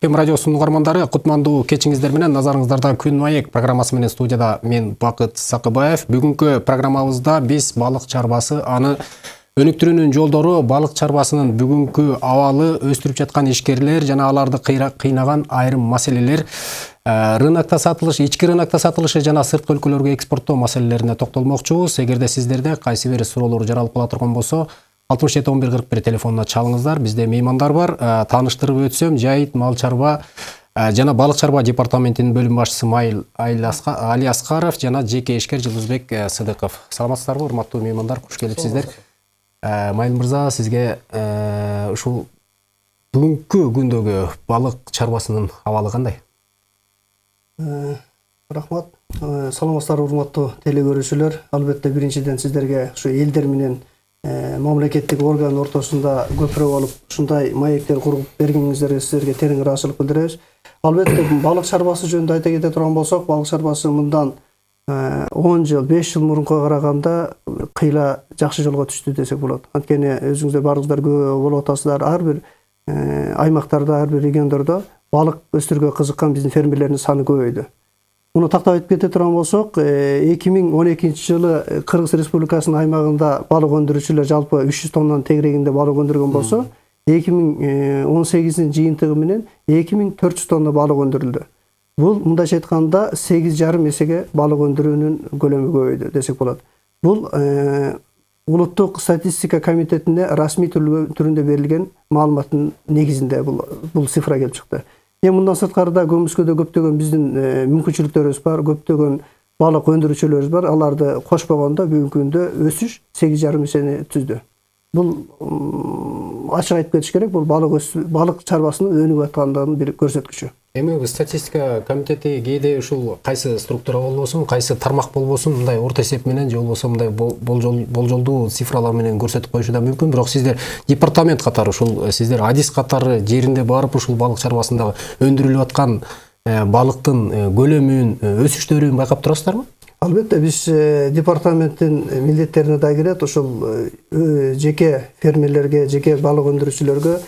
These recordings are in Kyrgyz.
Радиосунун угармандары, кутмандуу кечиңиздер менен, назарыңыздарда Күн маек программасы менен студияда мен Бакыт Сакыбаев. Бүгүнкү программабызда биз балык чарбасы, аны өнүктүрүүнүн жолдору, балык чарбасынын бүгүнкү абалы, өстүрүп жаткан ишкерлер жана аларды кыйнаган айрым маселелер, рынокто сатылыш, ички рынокто сатылышы жана сырткы өлкөлөргө экспорттоо маселелерине токтолмокчубуз. Эгерде сиздерде кайсы бир суроолор жаралып кала турган болсо, 67-11-41 телефонуна чалыңыздар. Бизде меймандар бар. Тааныштырып өтсөм, Жайыт мал чарба жана балык чарба департаментинин бөлүм башчысы Али Аскаров жана жеке ишкер Жылдызбек Сыдыков. Саламатсыздарбы, урматтуу меймандар? Куш келипсиздер. Майыл мырза, сизге ушул бүгүнкү күндөгү балык чарбасынын абалы кандай? Рахмат. Саламатсыздар, урматтуу телекөрүүчүлөр. Албетте биринчиден сиздерге ушу элдер менен мамлекеттик орган ортосунда көпүрө болуп ушундай маектер куруп бергениңиздерге сиздерге терең ыраазычылык билдиребиз. Албетте балык чарбасы жөнүндө айта кете турган болсок, балык чарбасы мындан 10 жыл, 5 жыл мурунга караганда кыйла жакшы жолго түштү десек болот. Анткени өзүңүздөр баарыңыздар күбө болуп атасыздар, ар бир аймактарда, ар бир региондордо балык өстүрүүгө кызыккан биздин фермерлердин саны көбөйдү. Муну тактап айтып кете турган болсок, 2012 жылы Кыргыз Республикасынын аймагында балык өндүрүүчүлөр жалпы 300 тоннанын тегерегинде балык өндүргөн болсо, 2018 жыйынтыгы менен 2400 тонна балык өндүрүлдү. Бул мындайча айтканда 8,5 эсеге балык өндүрүүнүн көлөмү көбөйдү десек болот. Бул Улуттук статистика комитетине расмий түрүндө берилген маалыматтын негизинде бул цифра келип чыкты. Мындан сырткарыда көмүскөдө көптөгөн биздин мүмкүнчүлүктөрүбүз бар, көптөгөн балык өндүрүүчүлөрүбүз бар. Аларды кошпогондо бүгүнкү күндө өсүш 8,5 эсени түздү. Бул ачык айтып кетиш керек, бул балык чарбасынын өнүгүп аткандыгынын бир көрсөткүчү. Эми статистика комитети кээде ушул кайсы структура болбосун, кайсы тармак болбосун, мындай орто эсеп менен же болбосо мындай болжолдуу цифралар менен көрсөтүп коюшу да мүмкүн. Бирок сиздер департамент катары, ушул сиздер адис катары жеринде барып ушул балык чарбасындагы өндүрүлүп аткан балыктын көлөмүн, өсүштөрүн байкап турасыздарбы? Албетте, биз департаменттин милдеттерине да кирет, ушул жеке фермерлерге, жеке балык өндүрүүчүлөргө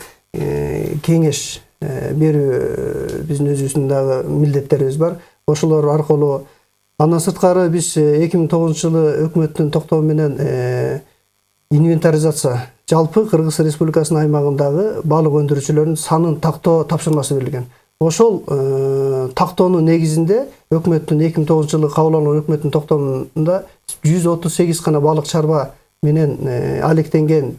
кеңеш берүү биздин өзүбүздүн дагы милдеттерибиз бар. Ошолор аркылуу андан сырткары биз 2009 жылы өкмөттүн токтому менен инвентаризация, жалпы Кыргыз Республикасынын аймагындагы балык өндүрүүчүлөрдүн санын тактоо тапшырмасы берилген. Ошол тактоонун негизинде өкмөттүн 2009 жылы кабыл алган өкмөттүн токтомунда 138 гана балык чарба менен алектенген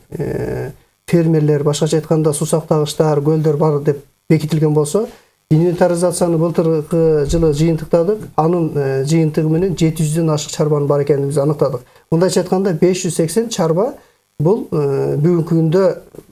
фермерлер, башкача айтканда суу сактагычтар, көлдөр бар деп бекитилген болсо, инвентаризацияны былтыркы жылы жыйынтыктадык. Анын жыйынтыгы менен 700дөн ашык чарбанын бар экенин биз аныктадык. Мындайча айтканда 580 чарба бул бүгүнкү күндө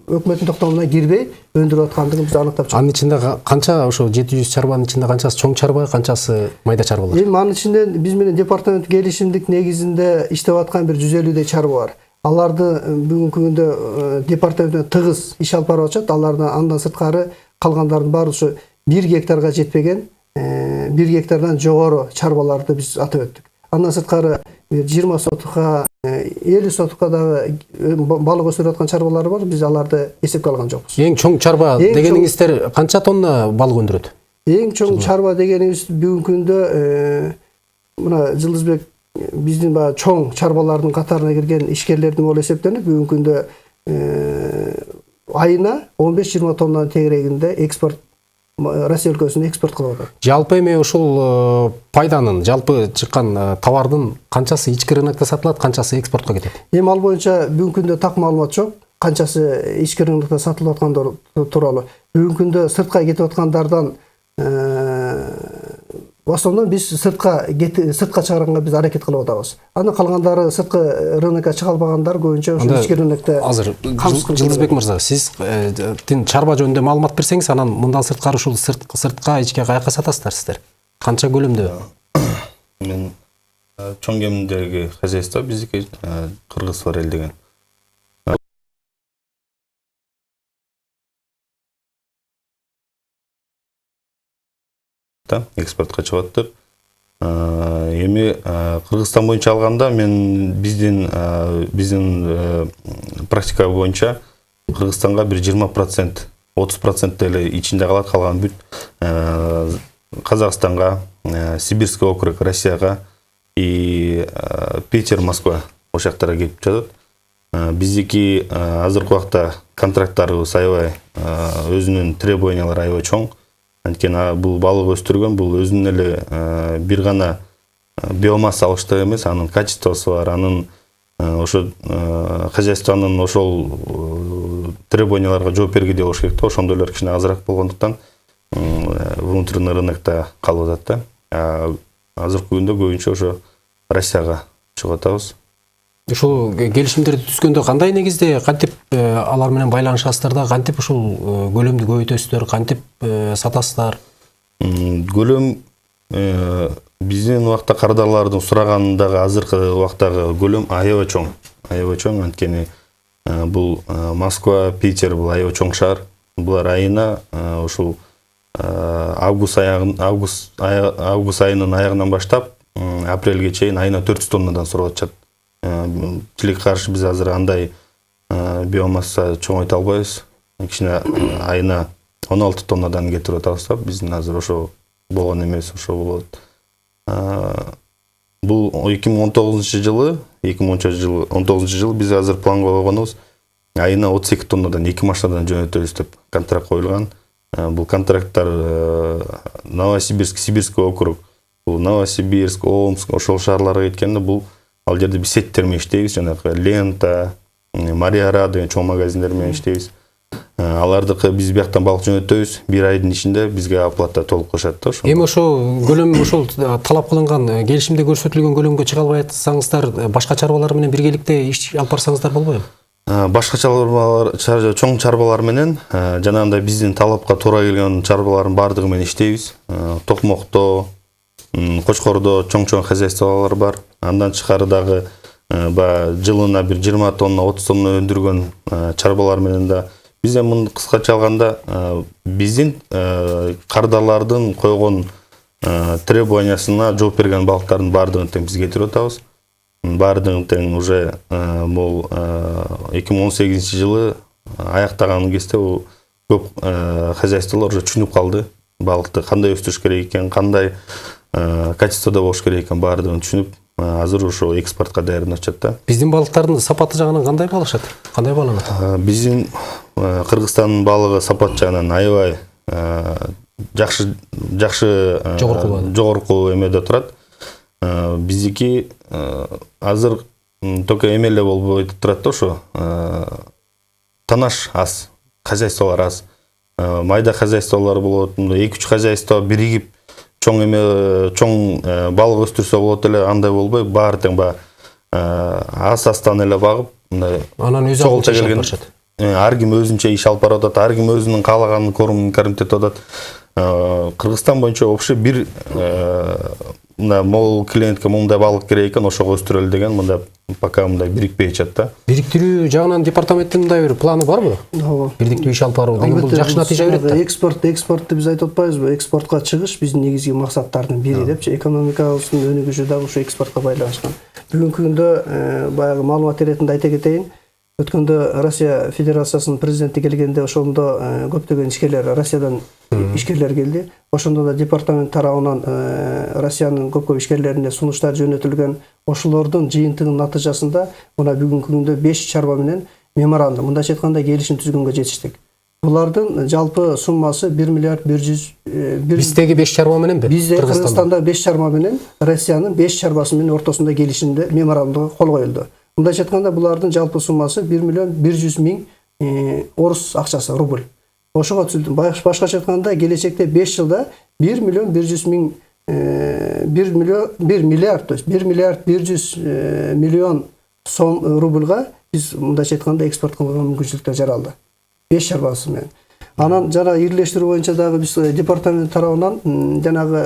өкмөттүн токтомуна кирбей өндүрүп аткандыгын биз аныктап чыктык. Анын ичинде канча ошо 700 чарбанын ичинде канчасы чоң чарба, канчасы майда чарбалар? Эми анын ичинде биз менен департамент келишимдик негизинде иштеп аткан бир 150 чарба бар. Аларды бүгүнкү күндө департамент тыгыз иш алып барып атышат. Алардан андан сырткары калгандардын баары ушу 1 гектарга жетпеген, 1 гектардан жогору чарбаларды биз атап өттүк. Андан сырткары 20 сотукка, 50 сотукка дагы балык өсүрүп аткан чарбалар бар. Биз аларды эсепке алган жокпуз. Эң чоң чарба дегениңиздер канча тонна балык өндүрөт? Эң чоң чарба дегенибиз бүгүнкү күндө мына Жылдызбек биздин баягы чоң чарбалардын катарына кирген ишкерлердин болуп эсептелип, бүгүнкү күндө айына 15-20 тоннанын тегерегинде экспорт Россия өлкөсүнө экспорт кылып атат. Жалпы эми ушул пайданын, жалпы чыккан товардын канчасы ички рынокто сатылат, канчасы экспортко кетет? Эми ал боюнча бүгүнкү күндө так маалымат жок. Канчасы ички рынокто сатылып аткандар тууралуу. Бүгүнкү күндө сыртка кетип аткандардан в основном биз сыртка чыгарганга биз аракет кылып атабыз. Аны калгандары сырткы рынокко чыга албагандар көбүнчө ушул ички рынокто. Азыр Жылдызбек мырза, сиз чарба жөнүндө маалымат берсеңиз, анан мындан сырткары ушул сыртка ичке каяка сатасыздар сиздер? Канча көлөмдө? Мен чоң кемдеги хозяйство биздики Кыргыз Форель деген. Экспортко чыгып аттык. Эми Кыргызстан боюнча алганда мен биздин практика боюнча Кыргызстанга бир 20% 30% эле ичинде калат, калган бүт Казакстанга, Сибирский округ Россияга и Питер, Москва ошол жактарга келип жатат. Биздики азыркы убакта контракттарыбыз аябай өзүнүн требованиялары аябай чоң. Анткени бул балык өстүргөн, бул өзүнүн эле бир гана биомасса алыштык эмес, анын качествосу бар, анын ошо хозяйствонун ошол требованияларга жооп бергидей болуш керек да. Ошондойлор кичине азыраак болгондуктан внутренний рынокто калып атат да. Азыркы күндө көбүнчө ошо Россияга чыгып атабыз. Ушул келишимдерди түзгөндө кандай негизде, кантип алар менен байланышасыздар да, кантип ушул көлөмдү көбөйтөсүздөр, кантип сатасыздар? Көлөм биздин убакта кардарлардын сураганындагы азыркы убактагы көлөм аябай чоң. Аябай чоң, анткени бул Москва, Питер бул аябай чоң шаар. Булар айына ушул август айынын аягынан баштап апрелге чейин айына 400 тоннадан сурап атышат. Тилекке каршы биз азыр андай биомасса чоңойто албайбыз. Кичине айына 16 тоннадан кетирип атабыз да. Биздин азыр ошо болгон эмес, ошо болот. Бул 2019 жылы биз азыр планга койгонубуз айына 32 тоннадан 2 машинадан жөнөтөбүз деп контракт коюлган. Бул контракттар Новосибирск, Сибирский округ, бул Новосибирск, Омск ошол шаарларга кеткенде бул ал жерде биз сеттер менен иштейбиз, жанагы Лента, Мария-Ра деген чоң магазиндер менен иштейбиз. Алардыкы биз бияктан балык жөнөтөбүз, бир айдын ичинде бизге оплата толук кылышат да. Эми ошо көлөм, ошол талап кылынган келишимде көрсөтүлгөн көлөмгө чыга албай атсаңыздар, башка чарбалар менен биргеликте иш алып барсаңыздар болбойбу? Башка чарбалар, чоң чарбалар менен жанагындай биздин талапка туура келген чарбалардын баардыгы менен иштейбиз. Токмокто, Кочкордо чоң хозяйстволор бар. Андан тышкары дагы жылына бир 20 тонна, 30 тонна өндүргөн чарбалар менен да биз эми кыскача алганда биздин кардарлардын койгон требованиясына жооп берген балыктардын баардыгын тең биз кетирип атабыз. Баардыгын тең уже бул 2018 жылы аяктаган кезде көп хозяйстволор уже түшүнүп калды. Балыкты кандай өстүрүш керек экен, кандай качествода болуш керек экен баардыгын түшүнүп, азыр ошо экспортко даярданышат да. Биздин балыктардын сапаты жагынан кандай болушат? Кандай бааланат? Биздин Кыргызстандын балыгы сапат жагынан аябай жакшы жогорку эмеде турат. Биздики азыр только эмеле болбой турат да, ошо танаш аз, хозяйстволор аз. Майда хозяйстволор болот, 2-3 хозяйство биригип чоң балык өстүрсө болот эле, андай болбой, баары тең аз-астан эле багып, анан өзү алып барышат. Ар ким өзүнчө иш алып барып атат, ар ким өзүнүн каалаганын кармитет атат. Кыргызстан боюнча вообще бир могул клиентке мындай балык керек экен, ошого өстүрөлү деген мындай пока мындай бирикпей атат да. Бириктирүү жагынан департаменттин мындай бир планы барбы? Ооба. Бирдиктүү иш алып баруу деген бул жакшы натыйжа берет да. Экспортты биз айтып атпайбызбы? Экспортко чыгыш биздин негизги максаттардын бири депчи. Экономикабыздын өнүгүшү дагы ушу экспортко байланышкан. Бүгүнкү күндө баягы маалымат иретинде айта кетейин. Өткөндө Россия Федерациясынын президенти келгенде ошондо көптөгөн ишкерлер, Россиядан ишкерлер келди. Ошондо да департамент тарабынан Россиянын көп ишкерлерине сунуштар жөнөтүлгөн. Ошолордун жыйынтыгынын натыйжасында мына бүгүнкү күндө 5 чарба менен меморандум, мындайча айтканда келишим түзгөнгө жетиштик. Булардын жалпы суммасы 1 миллиард 100 Биздеги 5 чарба мененби? Бизде Кыргызстанда 5 чарба менен Россиянын 5 чарбасы менен ортосунда келишимде меморандумга кол коюлду. Мындайча айтканда булардын жалпы суммасы 1 миллион 100 миң орус акчасы, рубль. Ошого түзүлдү. Башкача айтканда келечекте 5 жылда 1 миллион 100 миң 1 миллиард 100 миллион сом рубльга биз мындайча айтканда экспорт кылган мүмкүнчүлүктөр жаралды. 5 чарбасы менен. Анан жана ирлештирүү боюнча дагы биз департамент тарабынан жанагы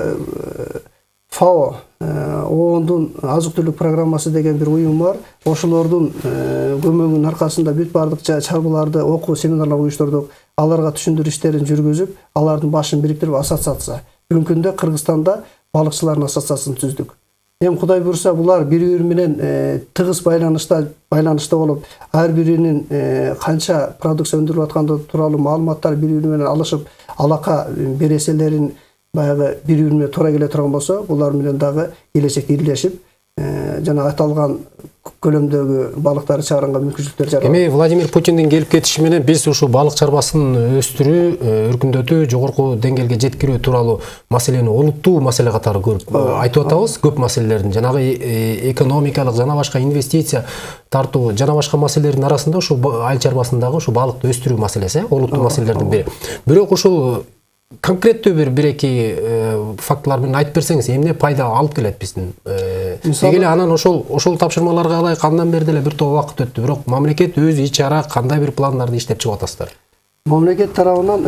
ФАО, ООНдун азык-түлүк программасы деген бир уюм бар. Ошолордун көмөгүнүн аркасында бүт бардык чарбаларды окуу семинарлар уюштурдук. Аларга түшүндүрүү иштерин жүргүзүп, алардын башын бириктирип ассоциация. Бүгүнкү күндө Кыргызстанда балыкчылардын ассоциациясын түздүк. Эми Кудай буйруса булар бири-бири менен тыгыз байланышта болуп, ар биринин канча продукция өндүрүп аткандыгы тууралуу маалыматтар бири-бири менен алышып, алака береселерин баягы бири-бири менен туура келе турган болсо, булар менен дагы келечекте ирлешип, жана аталган көлөмдөгү балыктарды чыгарганга мүмкүнчүлүктөр жаралат. Эми Владимир Путиндин келип кетиши менен биз ушу балык чарбасын өстүрүү, өркүндөтүү, жогорку деңгээлге жеткирүү тууралуу маселени олуттуу маселе катары көрүп айтып атабыз. Көп маселелердин жанагы экономикалык жана башка инвестиция тартуу жана башка маселелердин арасында ушу айыл чарбасындагы ушу балыкты өстүрүү маселеси олуттуу маселелердин бири. Бирок ушул конкреттүү бир-эки фактылар менен айтып берсеңиз, эмне пайда алып келет биздин? Мисалы анан ошол тапшырмаларга алайык, андан бери деле бир топ убакыт өттү, бирок мамлекет өз ичара кандай бир пландарды иштеп чыгып атасыздар? Мамлекет тарабынан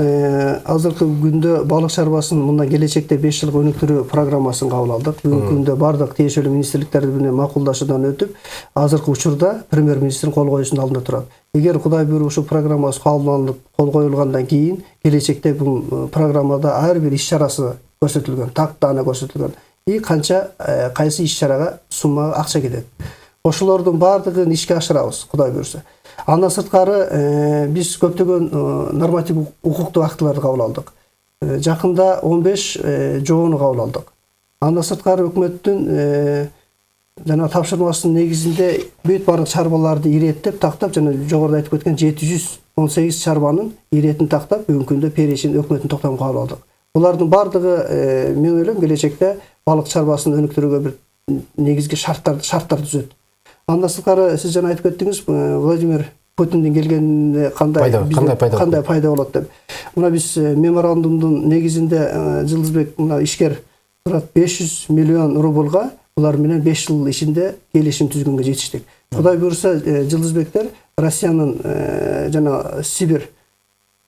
азыркы күндө балык чарбасын мындан келечекте 5 жылга өнүктүрүү программасын кабыл алдык. Бүгүнкү күндө бардык тиешелүү министрликтер менен макулдашуудан өтүп, азыркы учурда премьер-министрдин кол коюусунун алдында турат. Эгер Кудай буйруп ушу программасы кабыл алынып, кол коюлгандан кийин келечекте бул программада ар бир иш-чарасы көрсөтүлгөн, тактаана көрсөтүлгөн. Канча кайсы иш-чарага сумма акча кетет. Ошолордун бардыгын ишке ашырабыз, Кудай буйруса. Андан сырткары биз көптөгөн норматив укуктук актыларды кабыл алдык. Жакында 15 жобону кабыл алдык. Андан сырткары өкмөттүн жана тапшырмасынын негизинде бүт барлык чарбаларды иреттеп, тактап, жана жогоруда айтып кеткен 718 чарбанын иретин тактап, бүгүнкү күндө перечин өкмөттүн токтомун кабыл алдык. Булардын бардыгы мен ойлойм келечекте балык чарбасын өнүктүрүүгө бир негизги шарттар түзөт. Андан сырткары сиз жана айтып кеттиңиз, Владимир Путиндин келгенде кандай пайда болот деп. Мына биз меморандумдун негизинде Жылдызбек мына ишкер турат 500 миллион рублга булар менен 5 жыл ичинде келишим түзгөнгө жетиштик. Кудай буйруса Жылдызбектер Россиянын жана Сибирь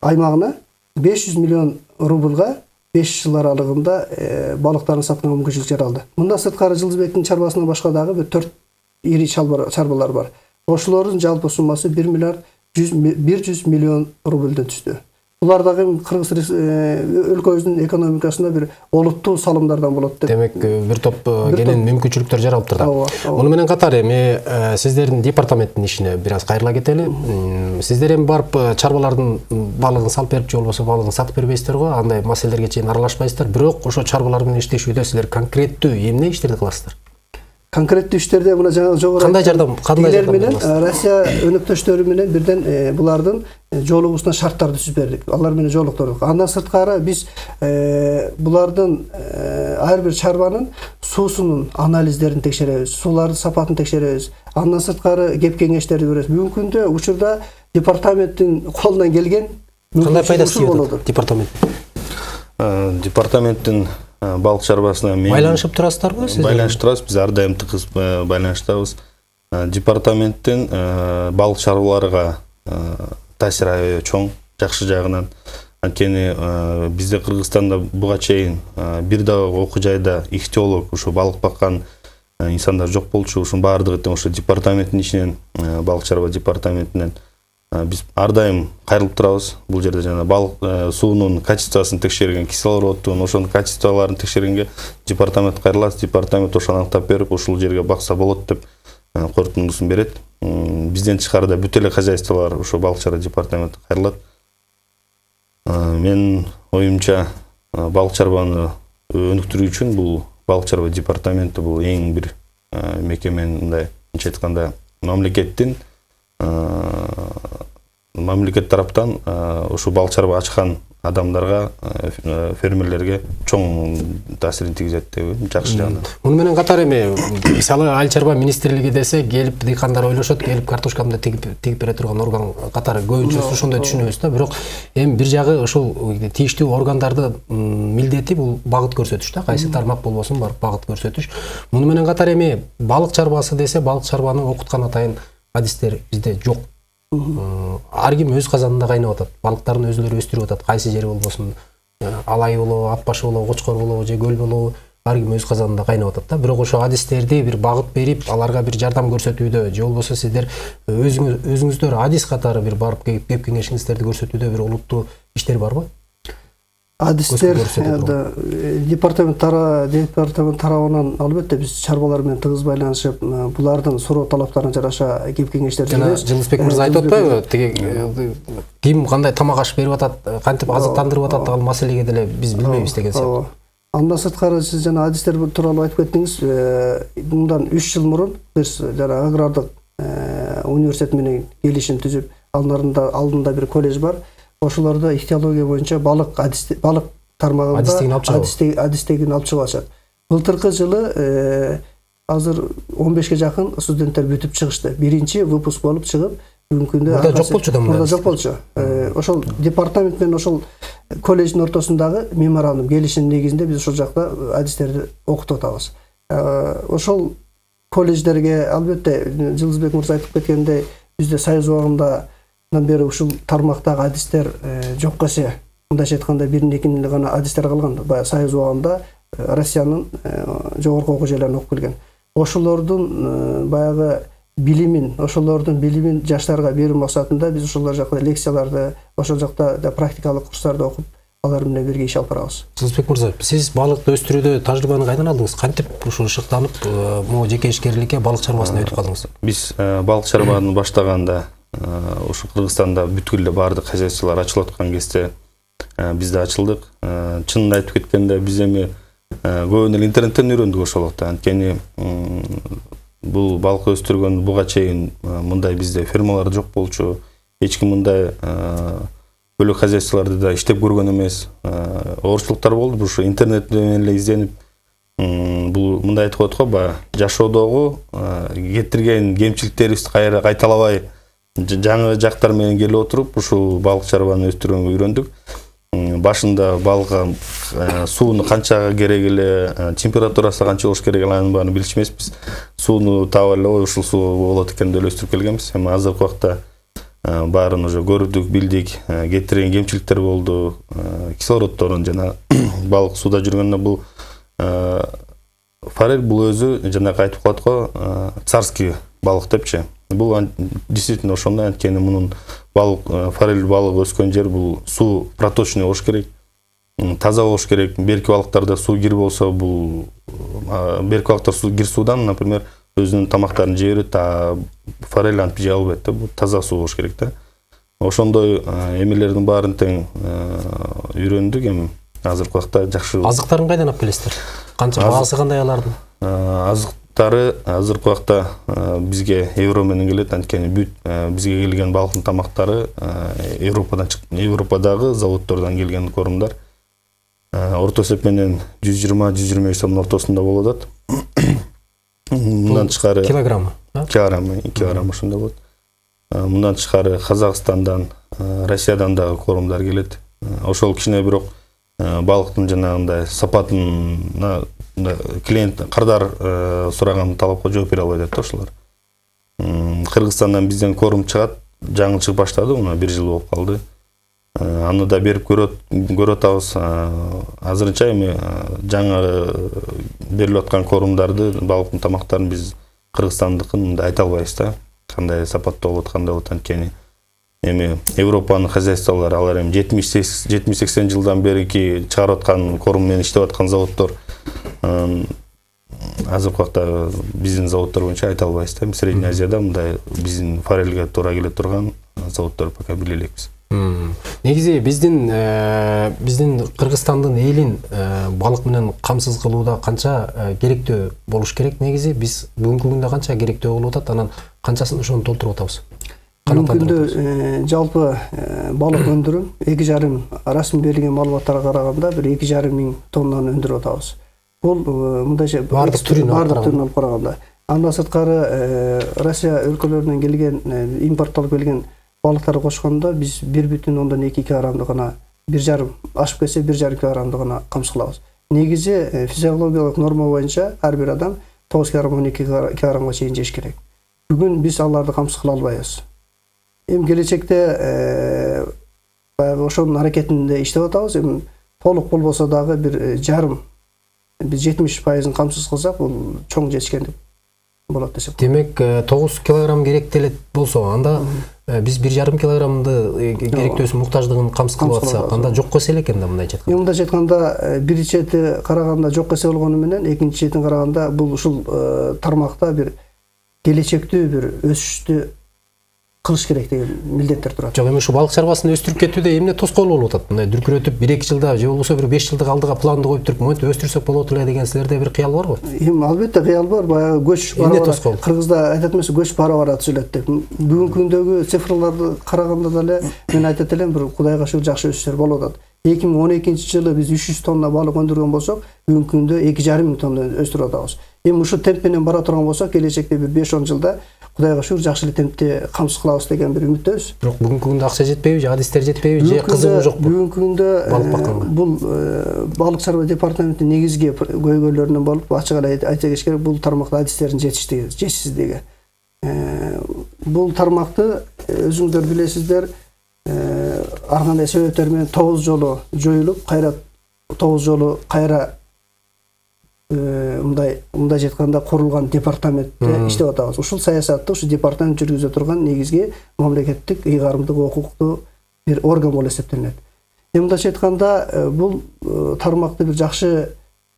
аймагына 500 миллион рублга 5 жыл аралыгында балыктарын сатканга мүмкүнчүлүк жаралды. Мындан сырткары Жылдызбектин чарбасынан башка дагы бир 4 ири чарбалар бар. Ошолордун жалпы суммасы 1 миллиард 100 миллион рубльден түштү. Булар дагы Кыргыз өлкөбүздүн экономикасына бир олуттуу салымдардан болот деп. Демек, бир топ кенен мүмкүнчүлүктөр жаралыптыр да. Муну менен катар эми сиздердин департаменттин ишине бир аз кайрыла кетели. Сиздер эми барып чарбалардын балыгын салып берип, же болбосо балыгын сатып бербейсиздер го, андай маселелерге чейин аралашпайсыздар. Бирок ошо чарбалар менен иштешүүдө силер конкреттүү эмне иштерди кыласыздар? Конкреттүү иштерде мына жогору кандай жардам менен Россия өнөктөштөрү менен бирден булардын жолугусуна шарттарды түзүп бердик. Алар менен жолуктурдук. Андан сырткары биз булардын ар бир чарбанын суусунун анализдерин текшеребиз, суулардын сапатын текшеребиз. Андан сырткары кеп кеңештерди беребиз. Бүгүнкү күндө учурда департаменттин колунан келген кандай пайдасы болот департаменттин? Департаменттин балык чарбасына байланышып турасыздарбы сиз? Байланышып турабыз, биз ар дайым тыгыз байланыштабыз. Департаменттин балык чарбаларга таасир аябай чоң, жакшы жагынан. Анткени бизде Кыргызстанда буга чейин бир дагы окуу жайда ихтиолог, ушу балык баккан инсандар жок болчу. Ушунун баардыгы ошо департаменттин ичинен, балык чарба департаментинен биз ар дайым кайрылып турабыз. Бул жерде жана балык суунун качествосын текшерген, кислороддун ошонун качестволорун текшергенге департамент кайрылат. Департамент ошону аныктап берип, ушул жерге бакса болот деп корутундусун берет. Бизден тышкарыда бүт эле хозяйстволор ошо балык чарба департаменти кайрылат. Мен оюмча балык чарбаны өнүктүрүү үчүн бул балык чарба департаменти бул эң бир мекеменин мындай айтканда мамлекет тараптан ушу балык чарба ачкан адамдарга, фермерлерге чоң таасирин тийгизет деп жакшы жагынан. Муну менен катар эми мисалы айыл чарба министрлиги десе, келип дыйкандар ойлошот, келип картошкамды тигип бере турган орган катары көбүнчөсү ошондой түшүнөбүз да. Бирок эми бир жагы ошол тийиштүү органдарды милдети бул багыт көрсөтүш да, кайсы тармак болбосун барып багыт көрсөтүш. Муну менен катар эми балык чарбасы десе, балык чарбаны окуткан атайын адистер бизде жок. Ар ким өз казанында кайнап атат. Балыктарын өзүлөрү өстүрүп атат. Кайсы жери болбосун, алай болобу, ат башы болобу, кочкор болобу, же көл болобу, ар ким өз казанында кайнап атат да. Бирок ошо адистерди бир багыт берип, аларга бир жардам көрсөтүүдө, же болбосо сиздер өзүңүздөр адис катары бир барып кеп кеңешиңиздерди көрсөтүүдө бир олуттуу иштер барбы? адистер көрсөтөт. департамент тарабынан албетте биз чарбалар менен тыгыз байланышып, булардын суроо талаптарына жараша кеп кеңештер беребиз. Жылысбек мырза айтып атпайбы? Тиги ким кандай тамак аш берип атат, кантип азыктандырып атат дагы маселеге деле биз билбейбиз деген сыяктуу. Андан сырткары сиз жана адистер тууралуу айтып кеттиңиз. Мындан 3 жыл мурун биз жана агрардык университет менен келишим түзүп, алдында бир колледж бар. Ошолордо ихтиология боюнча балык тармагында адистигин алып чыгып атышат. Былтыркы жылы азыр 15ке жакын студенттер бүтүп чыгышты. Биринчи выпуск болуп чыгып, бүгүнкү күндө мурда жок болчу да мурда жок болчу. Ошол департамент менен ошол колледждин ортосундагы меморандум келишим негизинде биз ошол жакта адистерди окутуп атабыз. Ошол колледждерге албетте Жылысбек мырза айтып кеткендей, бизде союз убагында бери ушул тармактагы адистер жокко эсе, мындайча айтканда 1-2 гана адистер калган. Баягы союз убагында Россиянын жогорку окуу жайларына окуп келген. Ошолордун баягы билимин жаштарга берүү максатында биз ошол жакта лекцияларды, ошол жакта практикалык курстарды окуп, алар менен бирге иш алып барабыз. Жылысбек мырза, сиз балыкты өстүрүүдө тажрыйбаны кайдан алдыңыз? Кантип ушул шыктанып, могу жеке ишкерликке, балык чарбасына өтүп калдыңыз? Биз балык чарбаны баштаганда ушу Кыргызстанда бүткүл эле баардык хозяйстволор ачылып аткан кезде биз да ачылдык. Чынын айтып кеткенде биз эми көбүн эле интернеттен үйрөндүк ошол убакта. Анткени бул балык өстүргөн буга чейин мындай бизде фермалар жок болчу. Эч ким мындай бөлөк хозяйстволорду да иштеп көргөн эмес. Оорчулуктар болду. Ушу интернеттен эле изденип бул мындай айтып коет го, баягы жашоодогу кетирген кемчиликтерибизди кайталабай жаңы жактар менен келип отуруп, ушул балык чарбаны өстүргөнгө үйрөндүк. Башында балыкка сууну канчага керек эле, температурасы канча болуш керек эле, анын баарын билчү эмеспиз. Сууну таап эле, ушул суу болот экен деп өстүрүп келгенбиз. Эми азыркы убакта баарын уже көрдүк, билдик, кетирген кемчиликтер болду. Кислороддорун жана балык сууда жүргөндө бул форель бул өзү жанагы айтып коет го, царский балык депчи. Бул действительно ошондой, анткени мунун форель балыгы өскөн жер бул суу проточный болуш керек, таза болуш керек. Берки балыктарда суу кир болсо, бул берки балыктар кир суудан, например, өзүнүн тамактарын жей берет, а форель антип жей албайт да, бул таза суу болуш керек да. Ошондой эмелердин баарын тең үйрөндүк. Эми азыркы убакта жакшы. Азыктарын кайдан алып келесиздер? Канча баасы кандай алардын? Азыктары азыркы убакта бизге евро менен келет, анткени бүт бизге келген балыктын тамактары Европадагы заводдордон келген корумдар. Орто эсеп менен 120-125 сомдун ортосунда болуп атат. Мындан тышкары килограммы ошондой болот. Мындан тышкары Казакстандан, Россиядан дагы корумдар келет. Ошол кичине бирок балыктын жанагындай сапатына клиент кардар сураган талапка жооп бере албай атат ошолор. Кыргызстандан бизден корум чыгат, жаңы чыгып баштады, мына 1 жыл болуп калды. Аны да берип көрүп атабыз. Азырынча эми жаңы берилип аткан корумдарды, балыктын тамактарын биз Кыргызстандыкын мындай айта албайбыз да. Кандай сапаттуу болот, кандай болот, анткени эми Европанын хозяйстволору, алар эми 70-80 жылдан берки чыгарып аткан корум менен иштеп аткан заводдор. Азыркы убакта биздин заводдор боюнча айта албайбыз да. Средний Азияда мындай биздин форельге туура келе турган заводдор пока биле элекпиз. Негизи биздин Кыргызстандын элин балык менен камсыз кылууда канча керектөө болуш керек? Негизи биз бүгүнкү күндө канча керектөө болуп атат, анан канчасын ошону толтуруп атабыз? Бүгүнкү күндө жалпы балык өндүрүм 2,5 расмий берилген маалыматтарга караганда бир 2,5 миң тоннаны өндүрүп атабыз. Бул мындайча бардык түрүн алып караганда. Андан сырткары Россия өлкөлөрүнөн келген, импорттолуп келген балыктарды кошкондо биз 1,2 килограммды гана, 1,5 ашып кетсе 1,5 килограммды гана камсыз кылабыз. Негизи физиологиялык норма боюнча ар бир адам 9 килограмм 12 килограммга чейин жеш керек. Бүгүн биз аларды камсыз кыла албайбыз. Эми келечекте ошонун аракетинде иштеп атабыз. Эми толук болбосо дагы бир жарым, биз 70% камсыз кылсак, бул чоң жетишкендик. болот десек. Демек 9 килограмм керектелет болсо, анда биз 1,5 килограммды керектөөсүн муктаждыгын камсыз кылып атсак, анда жок эсе экен да мындайча айтканда. Мындайча айтканда биринчи чети караганда жок эсе болгону менен, экинчи четин караганда бул ушул тармакта бир келечектүү бир өсүштү кылыш керек деген милдеттер турат. Жок, эми ушу балык чарбасын өстүрүп кетүүдө эмне тоскоол болуп атат? Мындай дүркүрөтүп 1-2 жылда же болбосо бир 5 жылдык алдыга планды коюп туруп, монтип өстүрсөк болот эле деген силерде бир кыял барбы? Эми албетте кыял бар. Баягы көч тоскоол? Кыргызда айтат эмес, көч бара түзүлөт деп. Бүгүнкү күндөгү цифрларды караганда деле мен айтат элем, бир Кудайга шүгүр жакшы өсүштөр болуп атат. 2012-жылы биз 300 тонна балык өндүргөн болсок, бүгүнкү күндө 2,5 тонна өстүрүп атабыз. Эми ушу темп менен бара турган болсок, келечекте бир 5-10 жылда Кудайга шүгүр жакшы эле темпте камсыз кылабыз деген бир үмүттөбүз. Бирок бүгүнкү күндө акча жетпейби, же адистер жетпейби, же кызыгуу жокпу? Бүгүнкү күндө балык бакканга. Бул балык чарба департаментинин негизги көйгөйлөрүнөн болуп, ачык эле айта кетиш керек, бул тармакта адистердин жетишсиздиги. Бул тармакты өзүңүздөр билесиздер, ар кандай себептер менен 9 жолу жоюлуп, кайра 9 жолу кайра мындай жетканда курулган департаментте иштеп атабыз. Ушул саясатты ушу департамент жүргүзө турган негизги мамлекеттик ыйгарымдык укуктуу бир орган болуп эсептелет. Эми мындайча айтканда, бул тармакты бир жакшы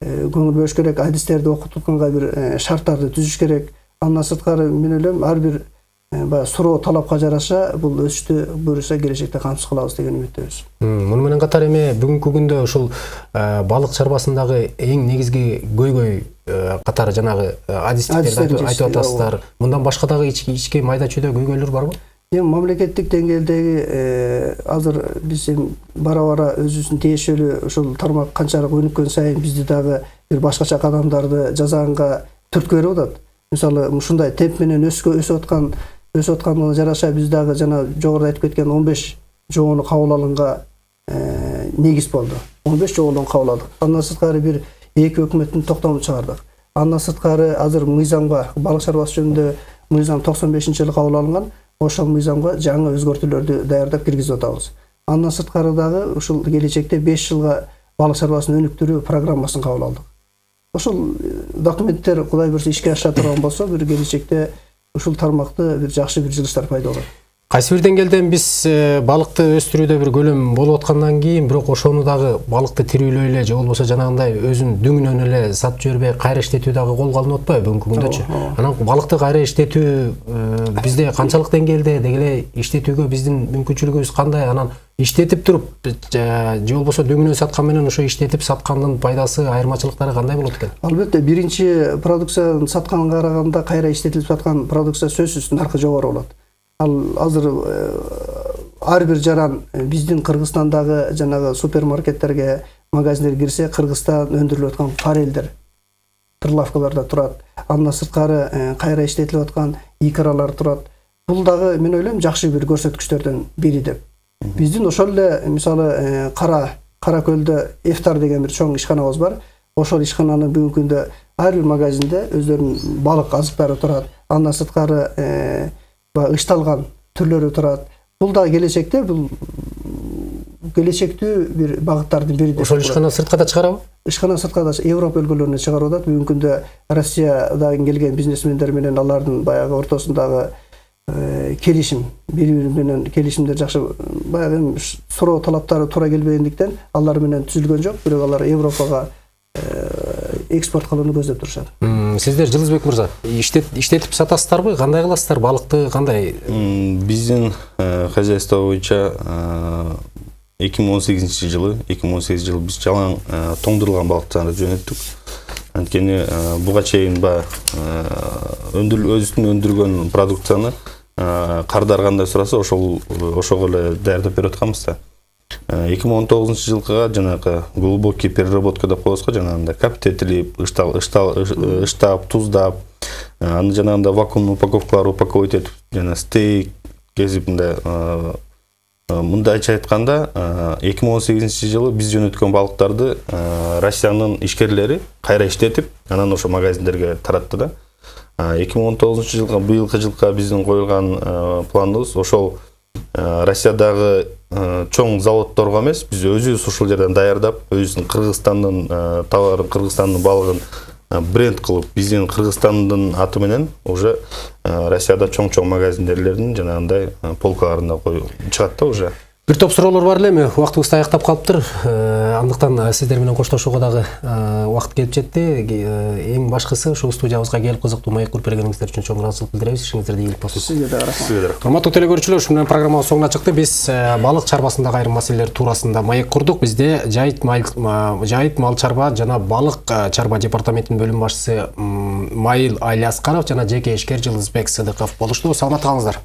көңүл бөлүш керек, адистерди окутутканга бир шарттарды түзүш керек. Андан сырткары мен ойлойм, ар бир суроо талапка жараша бул өсүштү буюрса келечекте камсыз кылабыз деген үмүттөбүз. Муну менен катар эми бүгүнкү күндө ушул балык чарбасындагы эң негизги көйгөй катары жанагы адистиктерди айтып атасыздар. Мындан башка дагы ички майда чүйдө көйгөйлөр барбы? Эми мамлекеттик деңгээлдеги азыр биз бара-бара өзүбүздүн тиешелүү ушул тармак канчалык өнүккөн сайын бизди дагы бир башкача кадамдарды жасаганга түрткү берип атат. Мисалы, ушундай темп менен өсүп атканына жараша биз дагы жана жогоруда айтып кеткен 15 жобону кабыл алганга негиз болду. 15 жобону кабыл алдык. Андан сырткары бир 2 өкмөттүн токтомун чыгардык. Андан сырткары азыр мыйзамга, балык чарбасы жөнүндө мыйзам 95-жылы кабыл алынган. Ошол мыйзамга жаңы өзгөртүүлөрдү даярдап киргизип атабыз. Андан сырткары дагы ушул келечекте 5 жылга балык чарбасын өнүктүрүү программасын кабыл алдык. Ошол документтер Кудай буйрса ишке аша турган болсо, бир келечекте ушул тармакты бир жакшы бир жылыштар пайда болот. Кайсы бир деңгээлден биз балыкты өстүрүүдө бир көлөм болуп аткандан кийин, бирок ошону дагы балыкты тирүүлөй эле же болбосо жанагындай өзүнүн дүңүнөн эле сатып жибербей кайра иштетүү дагы колго алынып атпайбы бүгүнкү күндөчү? Анан балыкты кайра иштетүү бизде канчалык деңгээлде, деги эле иштетүүгө биздин мүмкүнчүлүгүбүз кандай? Анан иштетип туруп же болбосо дүңүнөн саткан менен ошо иштетип саткандын пайдасы, айырмачылыктары кандай болот экен? Албетте, биринчи продукцияны сатканга караганда кайра иштетилип саткан продукция сөзсүз наркы жогору болот. Ал азыр ар бир жаран биздин Кыргызстандагы жанагы супермаркеттерге, магазиндерге кирсе, Кыргызстан өндүрүлүп аткан форелдер прилавкаларда турат. Андан сырткары кайра иштетилип аткан икралар турат. Бул дагы мен ойлойм жакшы бир көрсөткүчтөрдөн бири деп. Биздин ошол эле мисалы Кара көлдө Эфтар деген бир чоң ишканабыз бар. Ошол ишкананын бүгүнкү күндө ар бир магазинде өздөрүнүн балык азыктары турат. Андан сырткары ышталган түрлөрү турат. Бул да келечекте бул келечектүү бир багыттардын бири деп. Ошол ишкана сыртка да чыгарабы? Ишкана сыртка да Европа өлкөлөрүнө чыгарып атат. Бүгүнкү күндө Россиядан келген бизнесмендер менен алардын баягы ортосундагы келишим, бири-бири менен келишимдер жакшы, баягы суроо талаптары туура келбегендиктен алар менен түзүлгөн жок, бирок алар Европага экспорт кылууну көздөп турушат. Сиздер Жылызбек мырза, иштетип сатасыздарбы? Кандай кыласыздар? Балыкты кандай? Биздин хозяйство боюнча 2018 жылы биз жалаң тоңдурулган балыктарды жөнөттүк. Анткени буга чейин өзүнүн өндүргөн продукцияны кардар кандай сураса, ошого эле даярдап берип атканбыз да. 2019 жылкыга жанагы глубокий переработка деп коебуз го, жанагындай каптетилип, ыштап, туздап, аны жанагындай вакуумдуу упаковкалар упаковать этип, жана стейк кезип мындайча айтканда 2018 жылы биз жөнөткөн балыктарды Россиянын ишкерлери кайра иштетип, анан ошо магазиндерге таратты да. 2019 жылга, быйылкы жылга биздин коюлган планыбыз ошол Россиядагы чоң заводдорго эмес, биз өзүбүз ушул жерден даярдап, өзүбүздүн Кыргызстандын товарын, Кыргызстандын балыгын бренд кылып биздин Кыргызстандын аты менен уже Россияда чоң магазиндерлердин жанагындай полкаларында чыгат да уже. Бир топ суроолор бар эле, эми убактыбыз да аяктап калыптыр. Андыктан сиздер менен коштошууга дагы убакыт келип жетти. Эң башкысы ушул студиябызга келип кызыктуу маек куруп бергениңиздер үчүн чоң ыраазычылык билдиребиз. Ишиңиздер ийгилик болсун. Сизге да рахмат. Урматтуу телегөрүүчүлөр, ушу менен программабыз соңуна чыкты. Биз балык чарбасындагы айрым маселелер туурасында маек курдук. Бизде жайыт мал чарба жана балык чарба департаментинин бөлүм башчысы Майыл Алиаскаров жана жеке ишкер Жылызбек Сыдыков болушту. Саламатта калыңыздар.